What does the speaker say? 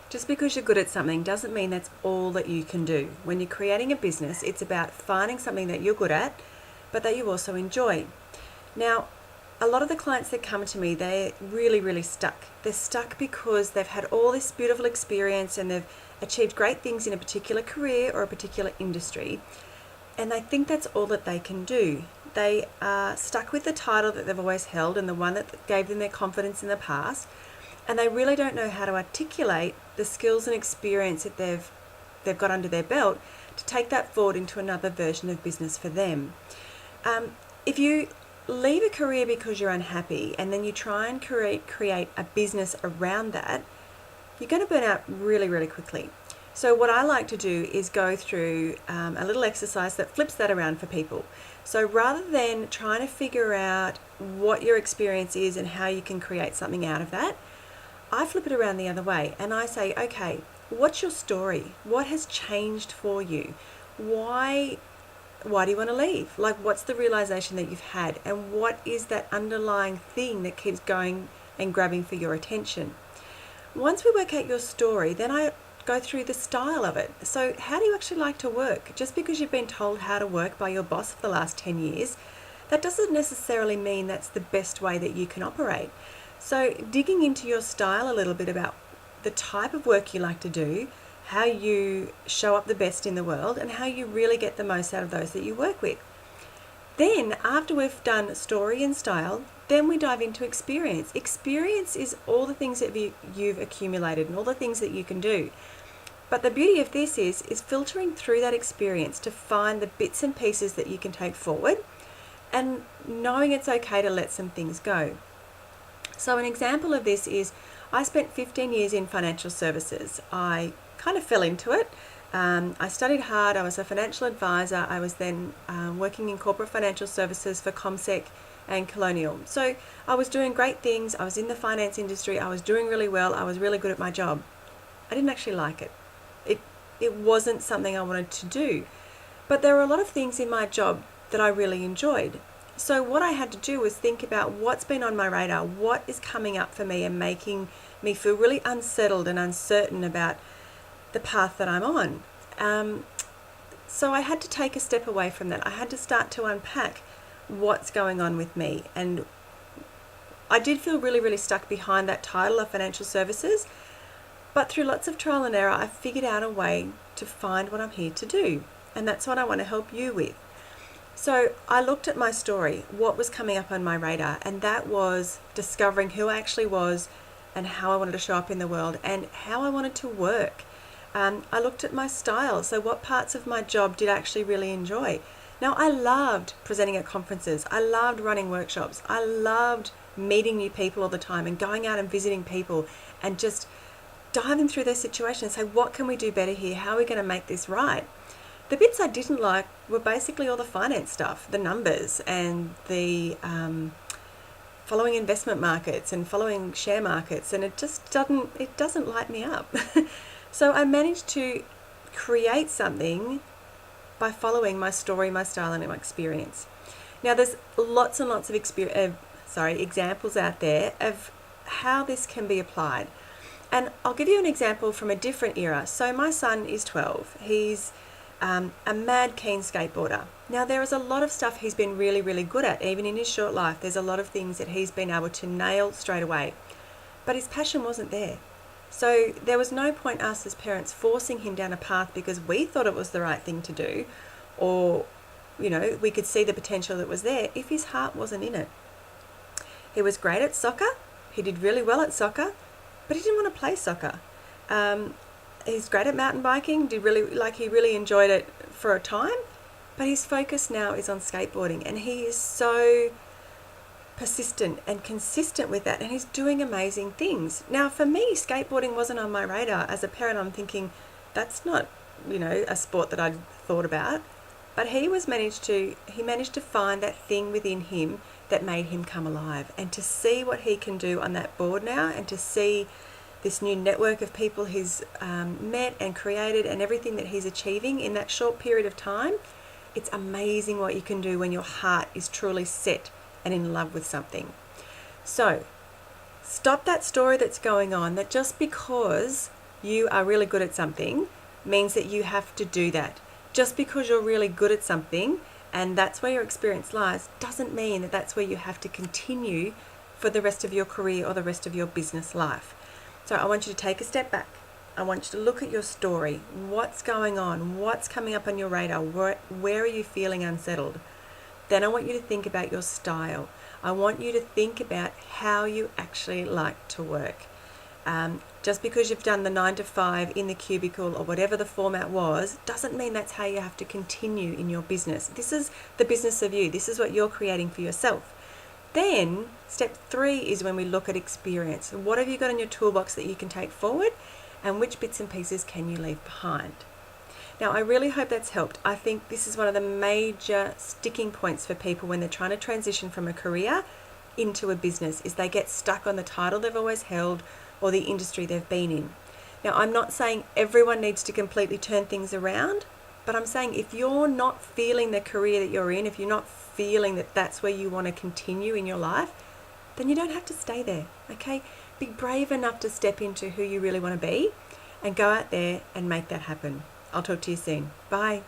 Just because you're good at something doesn't mean that's all that you can do. When you're creating a business, it's about finding something that you're good at, but that you also enjoy. Now, a lot of the clients that come to me, they're really, really stuck. They're stuck because they've had all this beautiful experience and they've achieved great things in a particular career or a particular industry, and they think that's all that they can do. They are stuck with the title that they've always held and the one that gave them their confidence in the past, and they really don't know how to articulate the skills and experience that they've got under their belt to take that forward into another version of business for them. If you leave a career because you're unhappy and then you try and create a business around that, you're going to burn out really, really quickly. So what I like to do is go through a little exercise that flips that around for people. So rather than trying to figure out what your experience is and how you can create something out of that, I flip it around the other way and I say, okay, what's your story? What has changed for you? Why do you want to leave? Like, what's the realization that you've had? And what is that underlying thing that keeps going and grabbing for your attention? Once we work out your story, then I go through the style of it. So how do you actually like to work? Just because you've been told how to work by your boss for the last 10 years, that doesn't necessarily mean that's the best way that you can operate. So digging into your style a little bit about the type of work you like to do, how you show up the best in the world, and how you really get the most out of those that you work with. Then, after we've done story and style, then we dive into experience. Experience is all the things that you've accumulated and all the things that you can do. But the beauty of this is filtering through that experience to find the bits and pieces that you can take forward and knowing it's okay to let some things go. So an example of this is I spent 15 years in financial services. I kind of fell into it. I studied hard. I was a financial advisor. I was then working in corporate financial services for CommSec and Colonial. So I was doing great things. I was in the finance industry. I was doing really well. I was really good at my job. I didn't actually like it. It wasn't something I wanted to do. But there were a lot of things in my job that I really enjoyed. So what I had to do was think about what's been on my radar, what is coming up for me and making me feel really unsettled and uncertain about the path that I'm on. So I had to take a step away from that. I had to start to unpack what's going on with me. And I did feel really, really stuck behind that title of financial services. But through lots of trial and error, I figured out a way to find what I'm here to do. And that's what I want to help you with. So I looked at my story, what was coming up on my radar, and that was discovering who I actually was and how I wanted to show up in the world and how I wanted to work. I looked at my style, so what parts of my job did I actually really enjoy. Now, I loved presenting at conferences. I loved running workshops. I loved meeting new people all the time and going out and visiting people and just diving through their situation and say, what can we do better here? How are we going to make this right? The bits I didn't like were basically all the finance stuff, the numbers and the following investment markets and following share markets, and it doesn't light me up. So I managed to create something by following my story, my style, and my experience. Now, there's lots and lots of examples out there of how this can be applied. And I'll give you an example from a different era. So my son is 12. He's a mad keen skateboarder. Now, there is a lot of stuff he's been really, really good at. Even in his short life, there's a lot of things that he's been able to nail straight away. But his passion wasn't there. So there was no point us as parents forcing him down a path because we thought it was the right thing to do, or, we could see the potential that was there if his heart wasn't in it. He was great at soccer. He did really well at soccer, but he didn't want to play soccer. He's great at mountain biking. He really enjoyed it for a time, but his focus now is on skateboarding, and he is so persistent and consistent with that, and he's doing amazing things. Now, for me, skateboarding wasn't on my radar. As a parent, I'm thinking that's not, a sport that I'd thought about. But he managed to find that thing within him that made him come alive, and to see what he can do on that board now, and to see this new network of people he's met and created and everything that he's achieving in that short period of time. It's amazing what you can do when your heart is truly set and in love with something. So stop that story that's going on, that just because you are really good at something means that you have to do that. Just because you're really good at something and that's where your experience lies doesn't mean that that's where you have to continue for the rest of your career or the rest of your business life. So I want you to take a step back. I want you to look at your story. What's going on? What's coming up on your radar? Where are you feeling unsettled? Then I want you to think about your style. I want you to think about how you actually like to work. Just because you've done the 9 to 5 in the cubicle or whatever the format was, doesn't mean that's how you have to continue in your business. This is the business of you. This is what you're creating for yourself. Then step 3 is when we look at experience. What have you got in your toolbox that you can take forward, and which bits and pieces can you leave behind? Now, I really hope that's helped. I think this is one of the major sticking points for people when they're trying to transition from a career into a business, is they get stuck on the title they've always held or the industry they've been in. Now, I'm not saying everyone needs to completely turn things around, but I'm saying if you're not feeling the career that you're in, if you're not feeling that that's where you want to continue in your life, then you don't have to stay there, okay? Be brave enough to step into who you really want to be and go out there and make that happen. I'll talk to you soon. Bye.